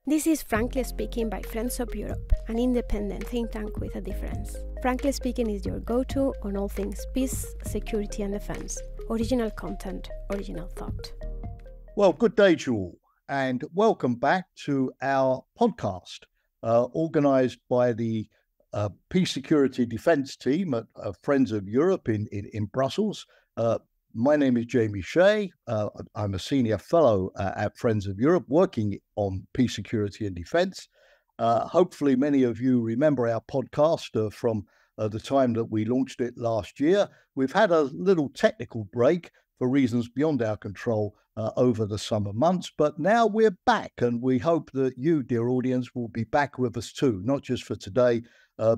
This is Frankly Speaking by Friends of Europe, an independent think tank with a difference. Frankly Speaking is your go-to on all things peace, security and defence. Original content, original thought. Well, good day to you all, and welcome back to our podcast, organised by the Peace, Security, Defence team at Friends of Europe in Brussels. My name is Jamie Shea. I'm a senior fellow at Friends of Europe working on peace, security and defence. Hopefully many of you remember our podcast from the time that we launched it last year. We've had a little technical break for reasons beyond our control over the summer months, but now we're back, and we hope that you, dear audience, will be back with us too, not just for today,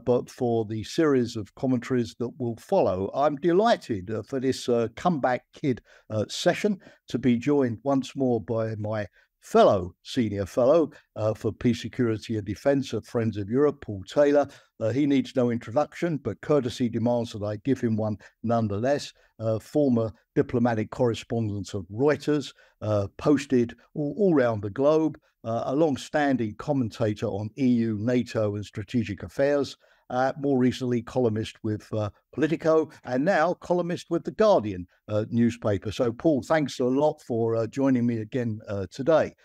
but for the series of commentaries that will follow. I'm delighted for this comeback kid session to be joined once more by my senior fellow for peace, security and defence at Friends of Europe, Paul Taylor. He needs no introduction, but courtesy demands that I give him one nonetheless. Former diplomatic correspondent of Reuters, posted all around the globe, a long-standing commentator on EU, NATO and strategic affairs, more recently columnist with Politico, and now columnist with The Guardian newspaper. So, Paul, thanks a lot for joining me again today.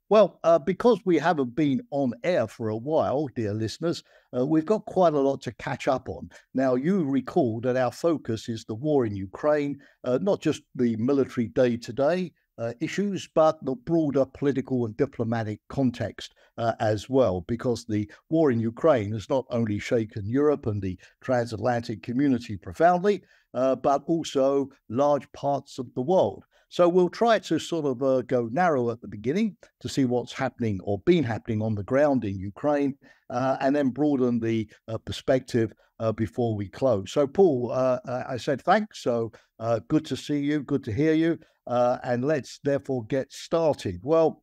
Well, because we haven't been on air for a while, dear listeners, we've got quite a lot to catch up on. Now, you recall that our focus is the war in Ukraine, not just the military day-to-day issues, but the broader political and diplomatic context as well, because the war in Ukraine has not only shaken Europe and the transatlantic community profoundly, but also large parts of the world. So we'll try to sort of go narrow at the beginning to see what's happening or been happening on the ground in Ukraine, and then broaden the perspective before we close. So, Paul, I said thanks. So good to see you, good to hear you, and let's therefore get started. Well,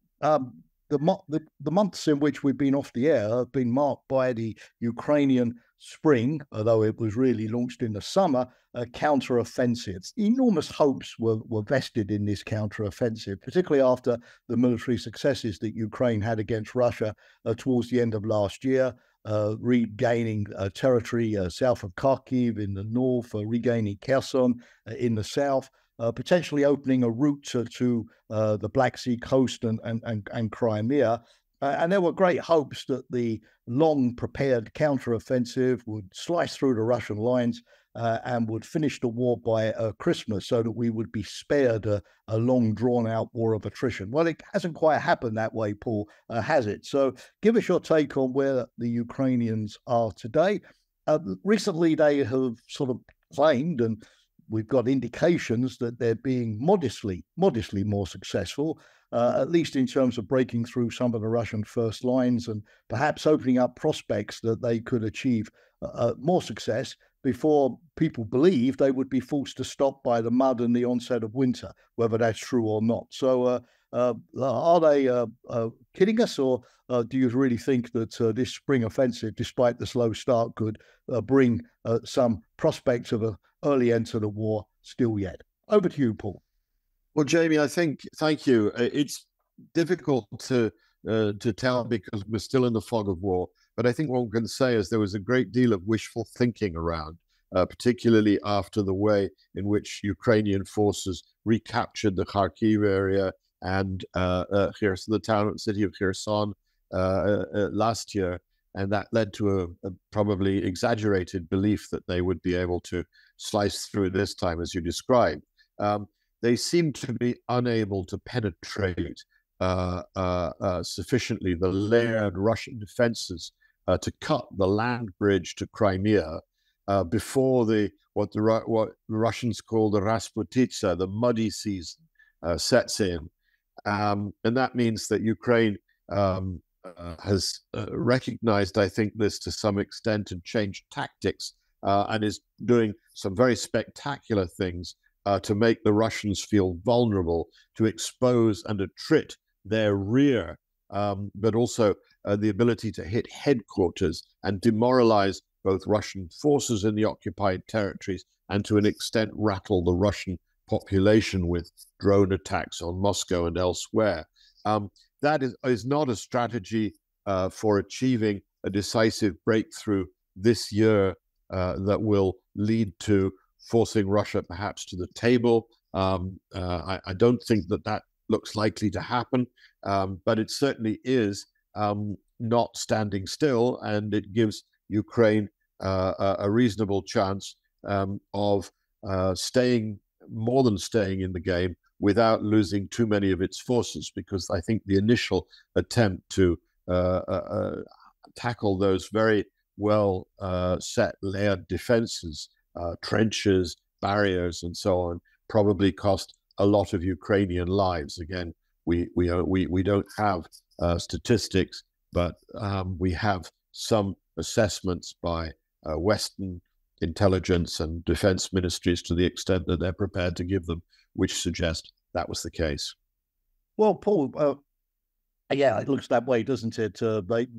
the months in which we've been off the air have been marked by the Ukrainian spring, although it was really launched in the summer, counter-offensive. Enormous hopes were vested in this counter-offensive, particularly after the military successes that Ukraine had against Russia towards the end of last year, regaining territory south of Kharkiv in the north, regaining Kherson in the south, potentially opening a route to the Black Sea coast and Crimea. And there were great hopes that the long-prepared counter-offensive would slice through the Russian lines and would finish the war by Christmas, so that we would be spared a long, drawn-out war of attrition. Well, it hasn't quite happened that way, Paul, has it? So give us your take on where the Ukrainians are today. Recently, they have sort of claimed, and we've got indications that they're being modestly more successful, at least in terms of breaking through some of the Russian first lines and perhaps opening up prospects that they could achieve more success before people believe they would be forced to stop by the mud and the onset of winter, whether that's true or not. So are they kidding us, or do you really think that this spring offensive, despite the slow start, could bring some prospects of an early end to the war still yet? Over to you, Paul. Well, Jamie, thank you. It's difficult to tell because we're still in the fog of war. But I think what one can say is there was a great deal of wishful thinking around, particularly after the way in which Ukrainian forces recaptured the Kharkiv area and Kherson, the city of Kherson last year. And that led to a probably exaggerated belief that they would be able to slice through this time, as you described. They seem to be unable to penetrate sufficiently the layered Russian defenses to cut the land bridge to Crimea before what the Russians call the Rasputitsa, the muddy season, sets in. And that means that Ukraine has recognized, I think, this to some extent and changed tactics and is doing some very spectacular things to make the Russians feel vulnerable, to expose and attrit their rear, but also the ability to hit headquarters and demoralize both Russian forces in the occupied territories and to an extent rattle the Russian population with drone attacks on Moscow and elsewhere. That is not a strategy for achieving a decisive breakthrough this year that will lead to forcing Russia perhaps to the table. I don't think that looks likely to happen, but it certainly is not standing still, and it gives Ukraine a reasonable chance of staying in the game without losing too many of its forces, because I think the initial attempt to tackle those very well set layered defenses, trenches, barriers, and so on, probably cost a lot of Ukrainian lives. Again, we don't have statistics, but we have some assessments by Western intelligence and defense ministries, to the extent that they're prepared to give them, which suggest that was the case. Well, Paul, yeah, it looks that way, doesn't it?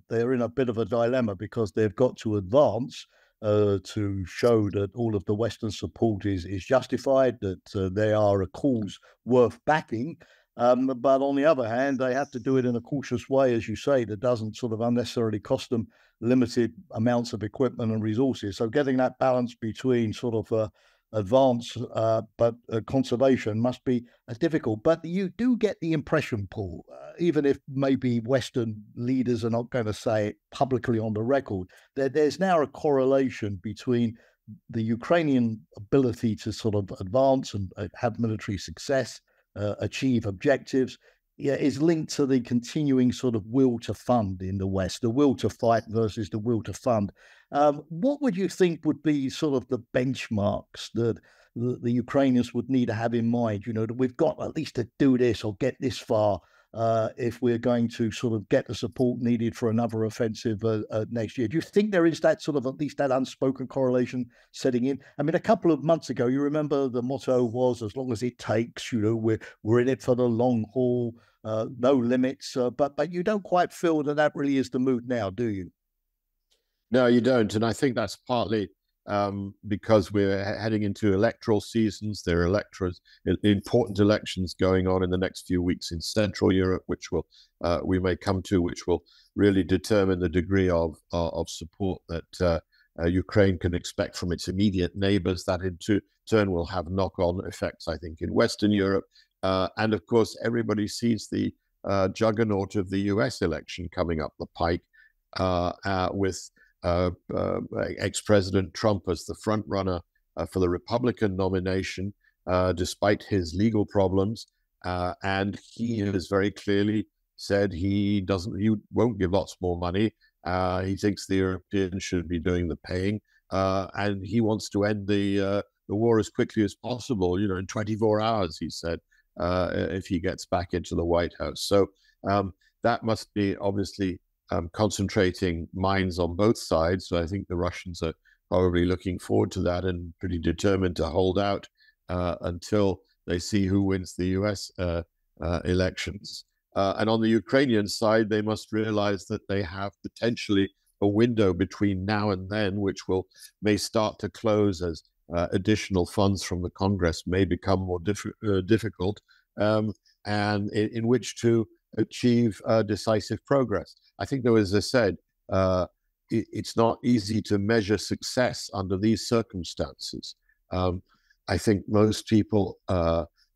They're in a bit of a dilemma, because they've got to advance to show that all of the Western support is justified, that they are a cause worth backing. But on the other hand, they have to do it in a cautious way, as you say, that doesn't sort of unnecessarily cost them limited amounts of equipment and resources. So getting that balance between sort of advance but conservation must be difficult. But you do get the impression, Paul, even if maybe Western leaders are not going to say it publicly on the record, that there's now a correlation between the Ukrainian ability to sort of advance and have military success, achieve objectives, is linked to the continuing sort of will to fund in the West, the will to fight versus the will to fund. What would you think would be sort of the benchmarks that the Ukrainians would need to have in mind? You know, that we've got at least to do this or get this far if we're going to sort of get the support needed for another offensive next year. Do you think there is that sort of, at least that unspoken correlation setting in? I mean, a couple of months ago, you remember the motto was, as long as it takes, you know, we're in it for the long haul, no limits. But you don't quite feel that really is the mood now, do you? No, you don't. And I think that's partly because we're heading into electoral seasons. There are important elections going on in the next few weeks in Central Europe, which we may come to, which will really determine the degree of support that Ukraine can expect from its immediate neighbors. That in turn will have knock-on effects, I think, in Western Europe. And of course, everybody sees the juggernaut of the US election coming up the pike with ex-President Trump as the front runner for the Republican nomination, despite his legal problems. And he has very clearly said he won't give lots more money. He thinks the Europeans should be doing the paying, and he wants to end the war as quickly as possible. You know, in 24 hours, he said, if he gets back into the White House. So that must be obviously concentrating minds on both sides. So I think the Russians are probably looking forward to that and pretty determined to hold out until they see who wins the US elections. And on the Ukrainian side, they must realize that they have potentially a window between now and then, which may start to close as additional funds from the Congress may become more difficult, and in which to achieve decisive progress. I think, though, as I said, it's not easy to measure success under these circumstances. I think most people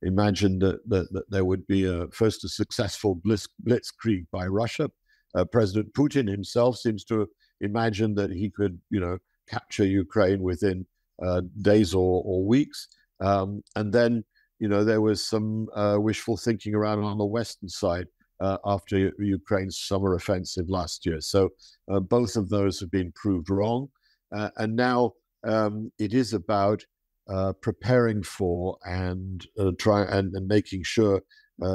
imagined that there would be first a successful blitzkrieg by Russia. President Putin himself seems to imagine that he could, capture Ukraine within days or weeks. And then, there was some wishful thinking around on the Western side after Ukraine's summer offensive last year. So both of those have been proved wrong. And now it is about preparing for and making sure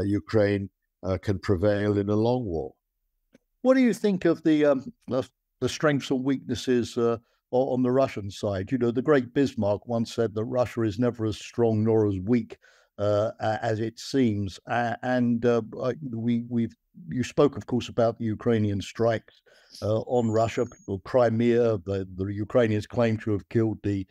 Ukraine can prevail in a long war. What do you think of the strengths and weaknesses on the Russian side? The great Bismarck once said that Russia is never as strong nor as weak as it seems. And you spoke, of course, about the Ukrainian strikes on Russia. Crimea, the Ukrainians claim to have killed the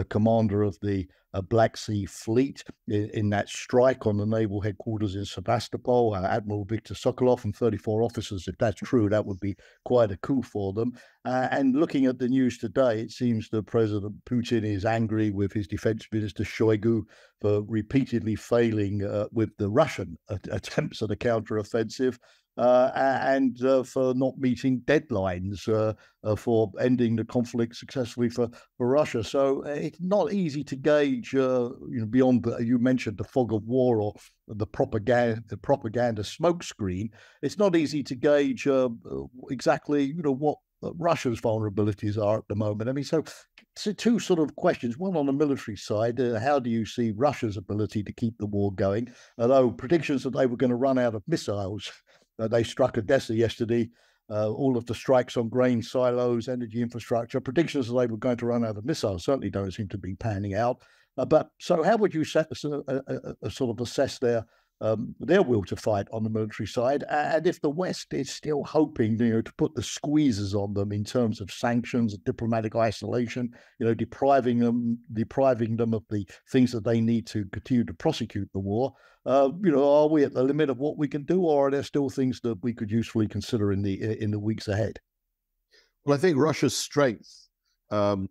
commander of the Black Sea Fleet in that strike on the naval headquarters in Sevastopol, Admiral Viktor Sokolov and 34 officers. If that's true, that would be quite a coup for them. And looking at the news today, it seems that President Putin is angry with his defense minister Shoigu for repeatedly failing with the Russian attempts at a counteroffensive. And for not meeting deadlines for ending the conflict successfully for Russia. So it's not easy to gauge, beyond you mentioned the fog of war or the propaganda smokescreen. It's not easy to gauge exactly, what Russia's vulnerabilities are at the moment. I mean, so two sort of questions. One on the military side, how do you see Russia's ability to keep the war going? Although predictions that they were going to run out of missiles, they struck Odessa yesterday. All of the strikes on grain silos, energy infrastructure, predictions that they were going to run out of missiles certainly don't seem to be panning out. But so how would you sort of assess their will to fight on the military side? And if the West is still hoping, to put the squeezes on them in terms of sanctions and diplomatic isolation, depriving them of the things that they need to continue to prosecute the war, are we at the limit of what we can do, or are there still things that we could usefully consider in the weeks ahead? Well, I think Russia's strengths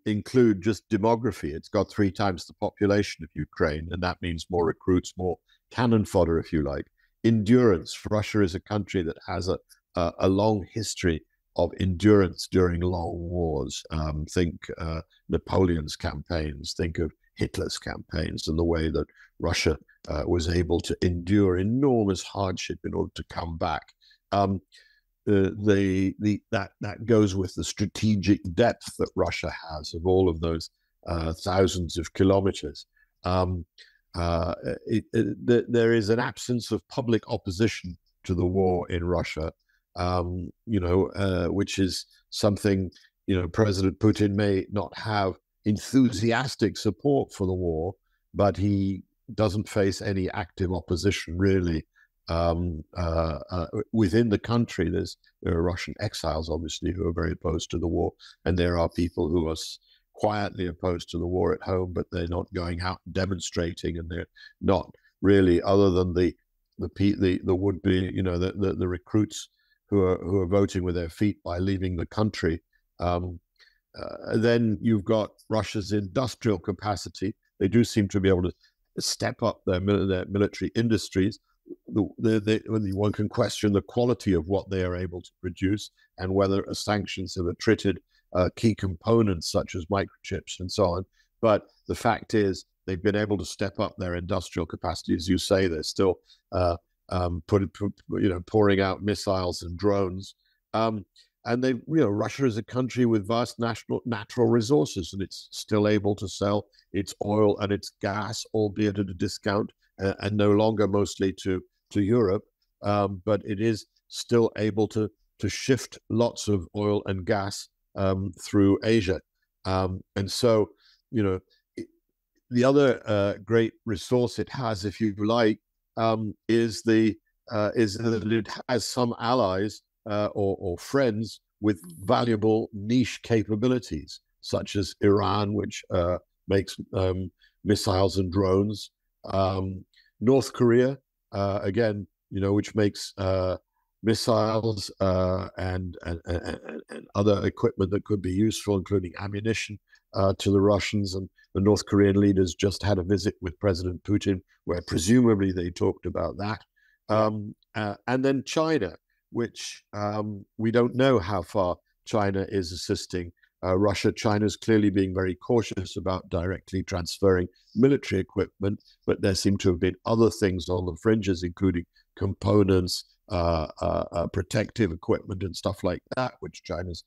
include just demography. It's got 3 times the population of Ukraine, and that means more recruits, more cannon fodder, if you like. Endurance. Russia is a country that has a long history of endurance during long wars. Think Napoleon's campaigns, think of Hitler's campaigns, and the way that Russia was able to endure enormous hardship in order to come back. That goes with the strategic depth that Russia has of all of those thousands of kilometers. There is an absence of public opposition to the war in Russia, which is something, President Putin may not have enthusiastic support for the war, but he doesn't face any active opposition really. Within the country, there are Russian exiles, obviously, who are very opposed to the war, and there are people who are quietly opposed to the war at home, but they're not going out and demonstrating, and they're not really, other than the would-be, the recruits who are voting with their feet by leaving the country. Then you've got Russia's industrial capacity. They do seem to be able to step up their military industries. One can question the quality of what they are able to produce and whether sanctions have attrited key components such as microchips and so on. But the fact is, they've been able to step up their industrial capacity. As you say, they're still pouring out missiles and drones. And Russia is a country with vast natural resources, and it's still able to sell its oil and its gas, albeit at a discount, and no longer mostly to Europe. But it is still able to shift lots of oil and gas through Asia. And so, the other great resource it has, if you like, is that it has some allies or friends with valuable niche capabilities, such as Iran, which makes missiles and drones. North Korea, again, which makes missiles and other equipment that could be useful, including ammunition to the Russians. And the North Korean leaders just had a visit with President Putin, where presumably they talked about that. And then China, which we don't know how far China is assisting Russia. China's clearly being very cautious about directly transferring military equipment, but there seem to have been other things on the fringes, including components, protective equipment and stuff like that, which China's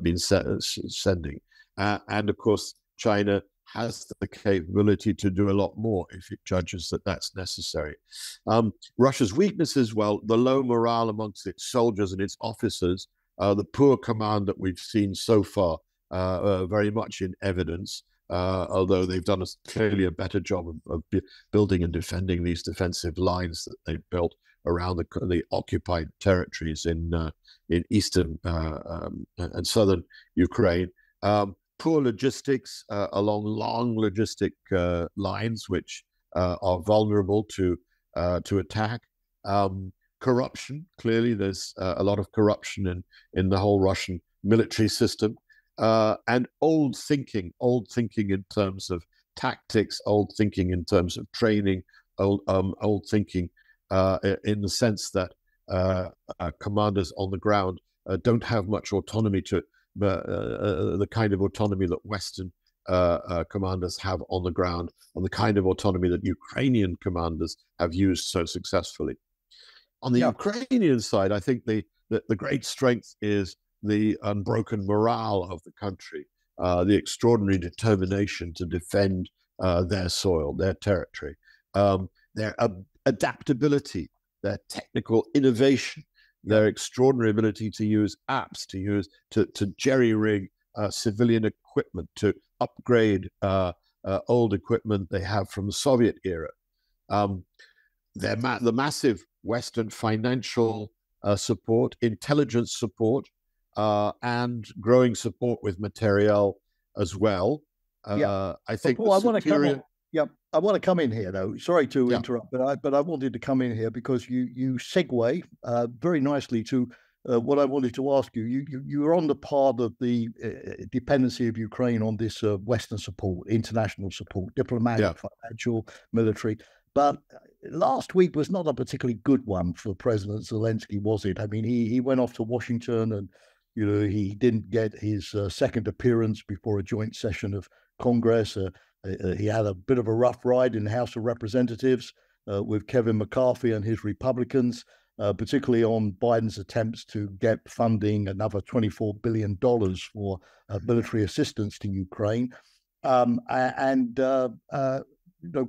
been sending. And of course, China has the capability to do a lot more if it judges that that's necessary. Russia's weaknesses, well, the low morale amongst its soldiers and its officers, the poor command that we've seen so far, very much in evidence, although they've done clearly a better job of building and defending these defensive lines that they've built around the occupied territories in eastern and southern Ukraine. Poor logistics along long logistic lines, which are vulnerable to attack. Corruption, clearly there's a lot of corruption in the whole Russian military system, and old thinking in terms of tactics, old thinking in terms of training, old thinking in the sense that commanders on the ground don't have much autonomy to the kind of autonomy that Western commanders have on the ground, and the kind of autonomy that Ukrainian commanders have used so successfully. On the Ukrainian side, I think the great strength is the unbroken morale of the country, the extraordinary determination to defend their soil, their territory, their adaptability, their technical innovation, their extraordinary ability to use apps, to jerry-rig civilian equipment, to upgrade old equipment they have from the Soviet era. The massive Western financial support, intelligence support, and growing support with materiel as well. I think Paul, I want to come in here though. Sorry to interrupt, but I wanted to come in here because you segue very nicely to what I wanted to ask you. You were on the part of the dependency of Ukraine on this Western support, international support, diplomatic, financial, military. But last week was not a particularly good one for President Zelensky, was it? I mean, he went off to Washington, and he didn't get his second appearance before a joint session of Congress. He had a bit of a rough ride in the House of Representatives with Kevin McCarthy and his Republicans, particularly on Biden's attempts to get funding, another $24 billion for military assistance to Ukraine.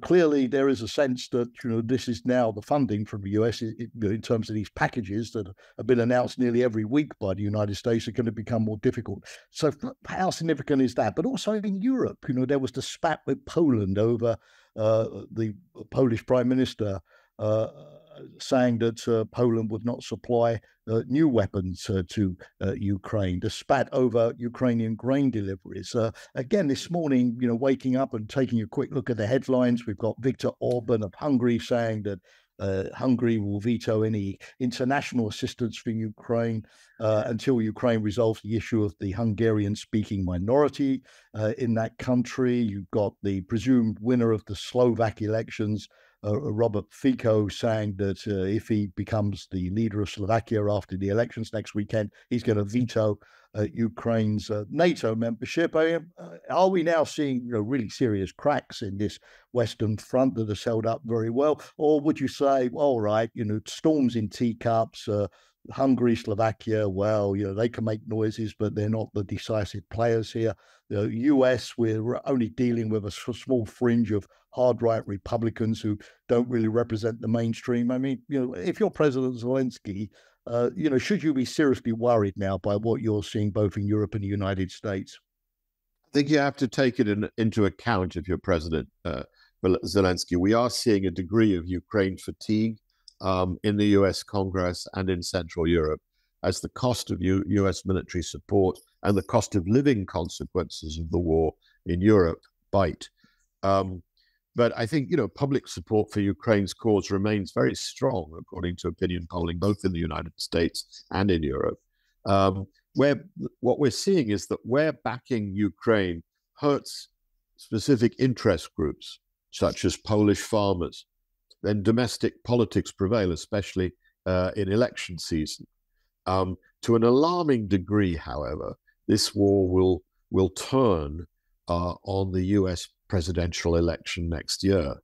Clearly there is a sense that this is now the funding from the US in terms of these packages that have been announced nearly every week by the United States are going to become more difficult. So how significant is that? But also in Europe, there was the spat with Poland over the Polish Prime Minister saying that Poland would not supply new weapons to Ukraine, the spat over Ukrainian grain deliveries. Again, this morning, waking up and taking a quick look at the headlines, we've got Viktor Orban of Hungary saying that Hungary will veto any international assistance for Ukraine until Ukraine resolves the issue of the Hungarian-speaking minority in that country. You've got the presumed winner of the Slovak elections, Robert Fico, saying that if he becomes the leader of Slovakia after the elections next weekend, he's going to veto Ukraine's NATO membership. Are we now seeing really serious cracks in this Western front that has held up very well? Or would you say, all right, storms in teacups, Hungary, Slovakia, well, they can make noises, but they're not the decisive players here. The US, we're only dealing with a small fringe of hard-right Republicans who don't really represent the mainstream. I mean, if you're President Zelensky, should you be seriously worried now by what you're seeing both in Europe and the United States? I think you have to take it into account if you're President Zelensky. We are seeing a degree of Ukraine fatigue in the US Congress and in Central Europe, as the cost of US military support and the cost of living consequences of the war in Europe bite. But I think, public support for Ukraine's cause remains very strong, according to opinion polling, both in the United States and in Europe. Where what we're seeing is that where backing Ukraine hurts specific interest groups, such as Polish farmers, then domestic politics prevail, especially in election season. To an alarming degree, however, this war will turn on the US presidential election next year.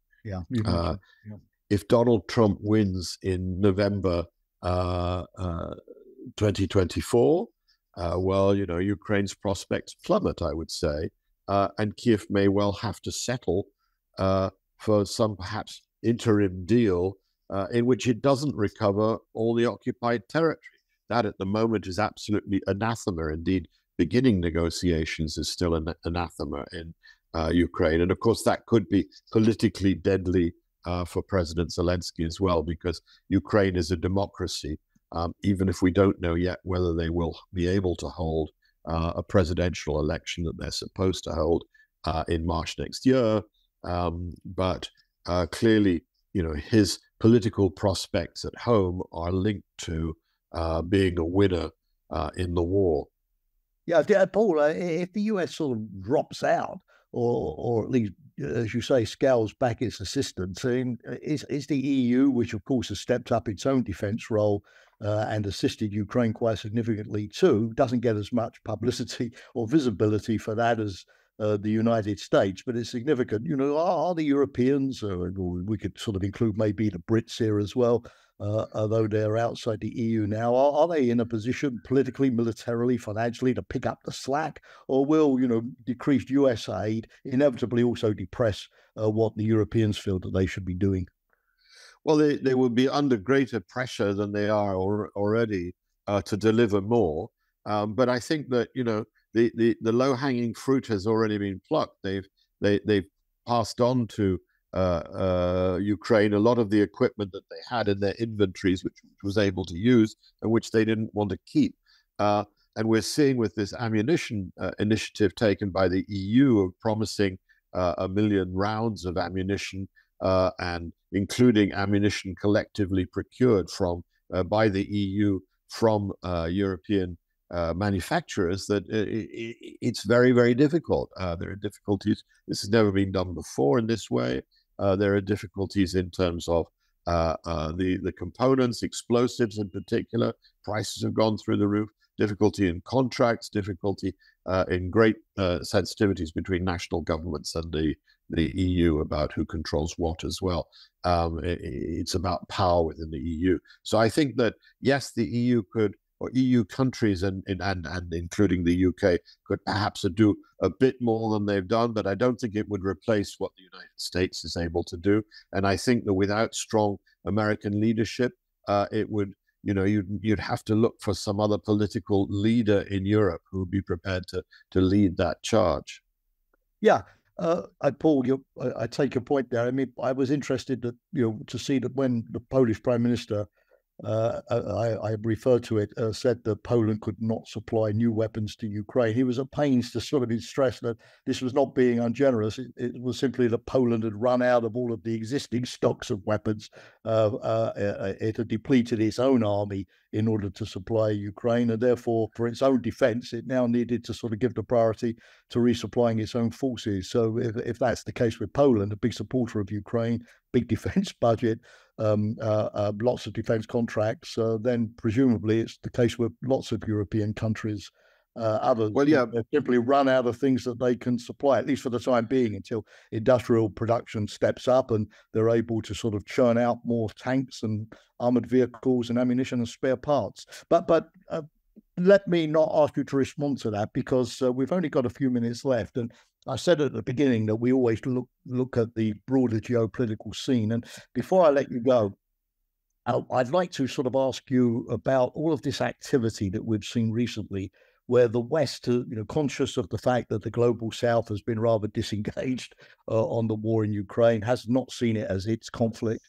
If Donald Trump wins in November 2024, Ukraine's prospects plummet, I would say, and Kiev may well have to settle for some perhaps interim deal in which it doesn't recover all the occupied territory. That at the moment is absolutely anathema. Indeed, beginning negotiations is still an anathema in Ukraine. And of course, that could be politically deadly for President Zelensky as well, because Ukraine is a democracy. Even if we don't know yet whether they will be able to hold a presidential election that they're supposed to hold in March next year. But clearly, his political prospects at home are linked to being a winner in the war. Yeah, Paul, if the US sort of drops out, or at least, as you say, scales back its assistance, is the EU, which of course has stepped up its own defence role and assisted Ukraine quite significantly too, doesn't get as much publicity or visibility for that as the United States, but it's significant. Are the Europeans, or we could sort of include maybe the Brits here as well, although they're outside the EU now, are they in a position politically, militarily, financially to pick up the slack, or will decreased US aid inevitably also depress what the Europeans feel that they should be doing? Well, they will be under greater pressure than they are already to deliver more. But I think that the low-hanging fruit has already been plucked. They've passed on to Ukraine a lot of the equipment that they had in their inventories, which was able to use and which they didn't want to keep. And we're seeing with this ammunition initiative taken by the EU of promising 1 million rounds of ammunition, and including ammunition collectively procured by the EU from European manufacturers, that it's very, very difficult. There are difficulties. This has never been done before in this way. There are difficulties in terms of the components, explosives in particular. Prices have gone through the roof. Difficulty in contracts, difficulty in great sensitivities between national governments and the EU about who controls what as well. It's about power within the EU. So I think that, yes, the EU could, or EU countries and including the UK, could perhaps do a bit more than they've done, but I don't think it would replace what the United States is able to do. And I think that without strong American leadership, it would, you'd have to look for some other political leader in Europe who would be prepared to lead that charge. Yeah. Paul, I take your point there. I mean, I was interested that, to see that when the Polish Prime Minister, I refer to it, said that Poland could not supply new weapons to Ukraine. He was at pains to sort of stress that this was not being ungenerous. It was simply that Poland had run out of all of the existing stocks of weapons. It had depleted its own army in order to supply Ukraine, and therefore, for its own defense, it now needed to sort of give the priority to resupplying its own forces. So if that's the case with Poland, a big supporter of Ukraine, big defense budget, lots of defense contracts, then presumably it's the case with lots of European countries. Others, well, yeah, simply run out of things that they can supply, at least for the time being, until industrial production steps up and they're able to sort of churn out more tanks and armored vehicles and ammunition and spare parts. But let me not ask you to respond to that, because we've only got a few minutes left. And I said at the beginning that we always look at the broader geopolitical scene. And before I let you go, I'd like to sort of ask you about all of this activity that we've seen recently, where the West, conscious of the fact that the global South has been rather disengaged on the war in Ukraine, has not seen it as its conflict.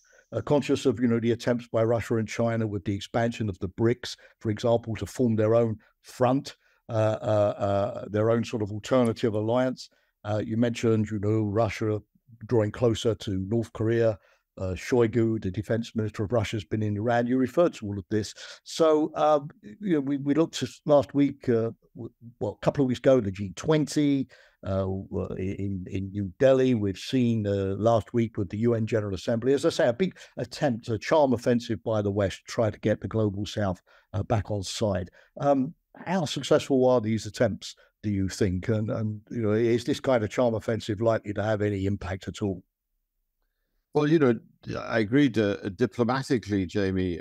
Conscious of the attempts by Russia and China with the expansion of the BRICS, for example, to form their own front, their own sort of alternative alliance. You mentioned, Russia drawing closer to North Korea. Shoigu, the defense minister of Russia, has been in Iran. You referred to all of this. So, we looked at last week, a couple of weeks ago, the G20 in New Delhi. We've seen last week with the UN General Assembly, as I say, a big attempt, a charm offensive by the West to try to get the global South back on side. How successful are these attempts, do you think? And is this kind of charm offensive likely to have any impact at all? Well, I agree diplomatically, Jamie.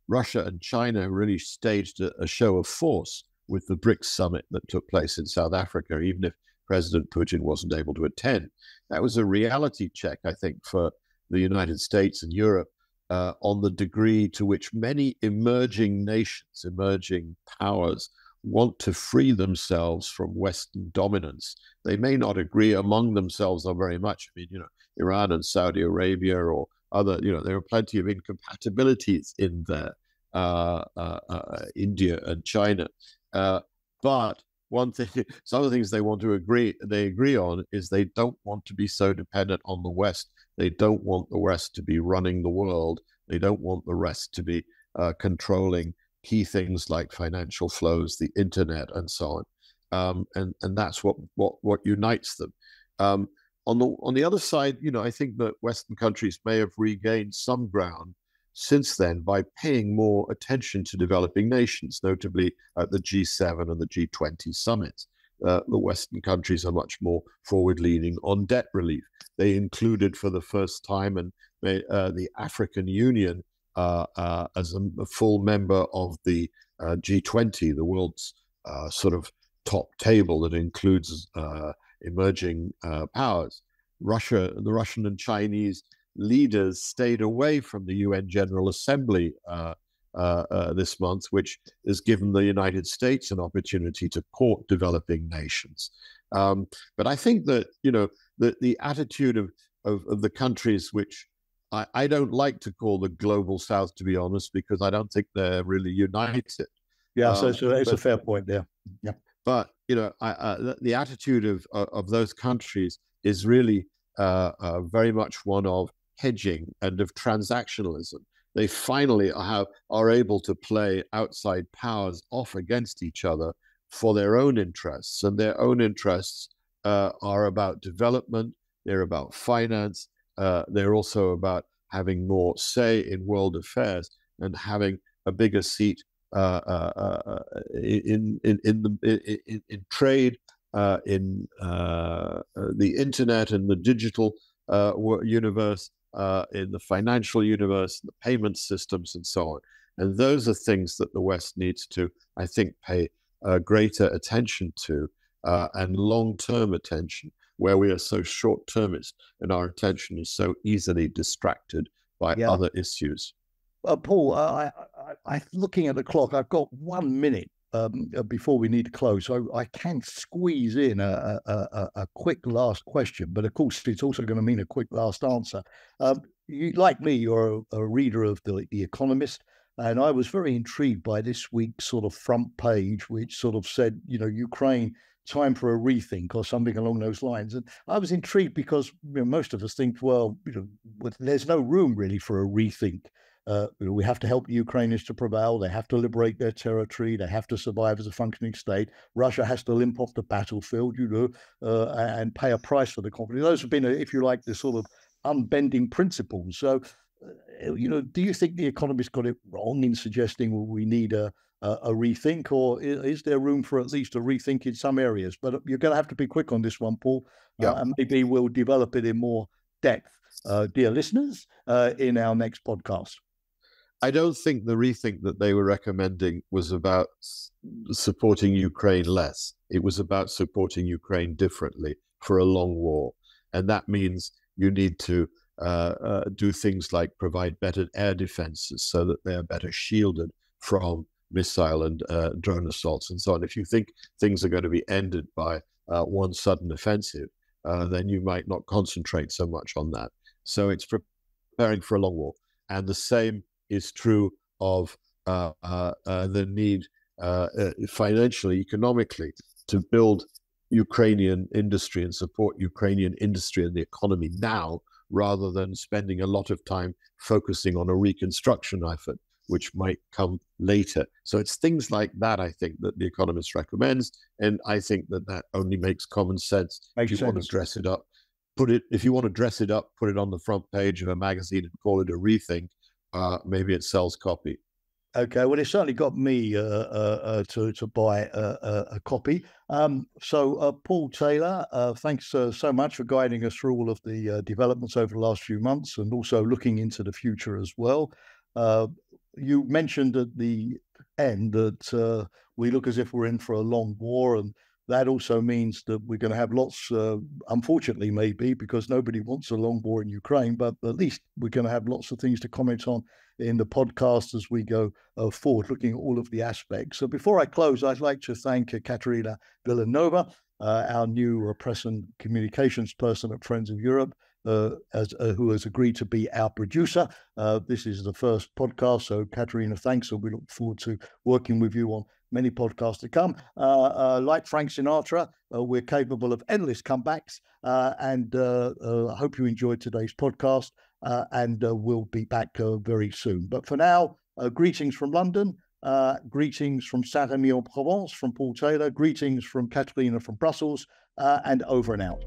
Russia and China really staged a show of force with the BRICS summit that took place in South Africa, even if President Putin wasn't able to attend. That was a reality check, I think, for the United States and Europe on the degree to which many emerging nations, emerging powers, want to free themselves from Western dominance. They may not agree among themselves on very much. I mean, Iran and Saudi Arabia or other, there are plenty of incompatibilities in there, India and China. But one thing, some of the things they agree on is they don't want to be so dependent on the West. They don't want the West to be running the world. They don't want the West to be controlling key things like financial flows, the internet, and so on. And that's what unites them. On the other side, I think that Western countries may have regained some ground since then by paying more attention to developing nations, notably at the G7 and the G20 summits. The Western countries are much more forward-leaning on debt relief. They included for the first time the African Union as a full member of the G20, the world's sort of top table that includes emerging powers. The Russian and Chinese leaders stayed away from the UN General Assembly this month, which has given the United States an opportunity to court developing nations. But I think that, the attitude of the countries, which I don't like to call the global South, to be honest, because I don't think they're really united. Yeah, so it's a fair point there. Yeah. But, the attitude of those countries is really very much one of hedging and of transactionalism. They finally are able to play outside powers off against each other for their own interests, and their own interests are about development, they're about finance, they're also about having more say in world affairs and having a bigger seat in trade, in the internet and the digital universe, in the financial universe, the payment systems, and so on. And those are things that the West needs to, I think, pay greater attention to, and long-term attention, where we are so short-termist and our attention is so easily distracted by other issues. Paul, I looking at the clock, I've got 1 minute before we need to close, so I can squeeze in a quick last question, but of course it's also going to mean a quick last answer. You, like me, you're a reader of the Economist, and I was very intrigued by this week's sort of front page, which sort of said, Ukraine, time for a rethink or something along those lines. And I was intrigued because most of us think, well, there's no room really for a rethink. We have to help the Ukrainians to prevail. They have to liberate their territory. They have to survive as a functioning state. Russia has to limp off the battlefield, and pay a price for the conflict. Those have been, if you like, the sort of unbending principles. So, do you think the Economist got it wrong in suggesting we need a rethink, or is there room for at least a rethink in some areas? But you're going to have to be quick on this one, Paul, and maybe we'll develop it in more depth, dear listeners, in our next podcast. I don't think the rethink that they were recommending was about supporting Ukraine less. It was about supporting Ukraine differently for a long war. And that means you need to do things like provide better air defenses so that they are better shielded from missile and drone assaults and so on. If you think things are going to be ended by one sudden offensive, then you might not concentrate so much on that. So it's preparing for a long war. And the same is true of the need financially, economically, to build Ukrainian industry and support Ukrainian industry and the economy now, rather than spending a lot of time focusing on a reconstruction effort, which might come later. So it's things like that, I think, that the Economist recommends, and I think that only makes common sense. If you want to dress it up, put it on the front page of a magazine and call it a rethink. Maybe it sells copy. Okay, well, it certainly got me to buy a copy. So, Paul Taylor, thanks so much for guiding us through all of the developments over the last few months, and also looking into the future as well. You mentioned at the end that we look as if we're in for a long war, and that also means that we're going to have lots, unfortunately, maybe, because nobody wants a long war in Ukraine, but at least we're going to have lots of things to comment on in the podcast as we go forward, looking at all of the aspects. So before I close, I'd like to thank Katerina Villanova, our new press and communications person at Friends of Europe, who has agreed to be our producer. This is the first podcast, so Katerina, thanks. So we look forward to working with you on many podcasts to come. Like Frank Sinatra, we're capable of endless comebacks, and I hope you enjoyed today's podcast, and we'll be back very soon. But for now, greetings from London, greetings from Saint-Rémy-en-Provence from Paul Taylor, greetings from Katerina from Brussels, and over and out.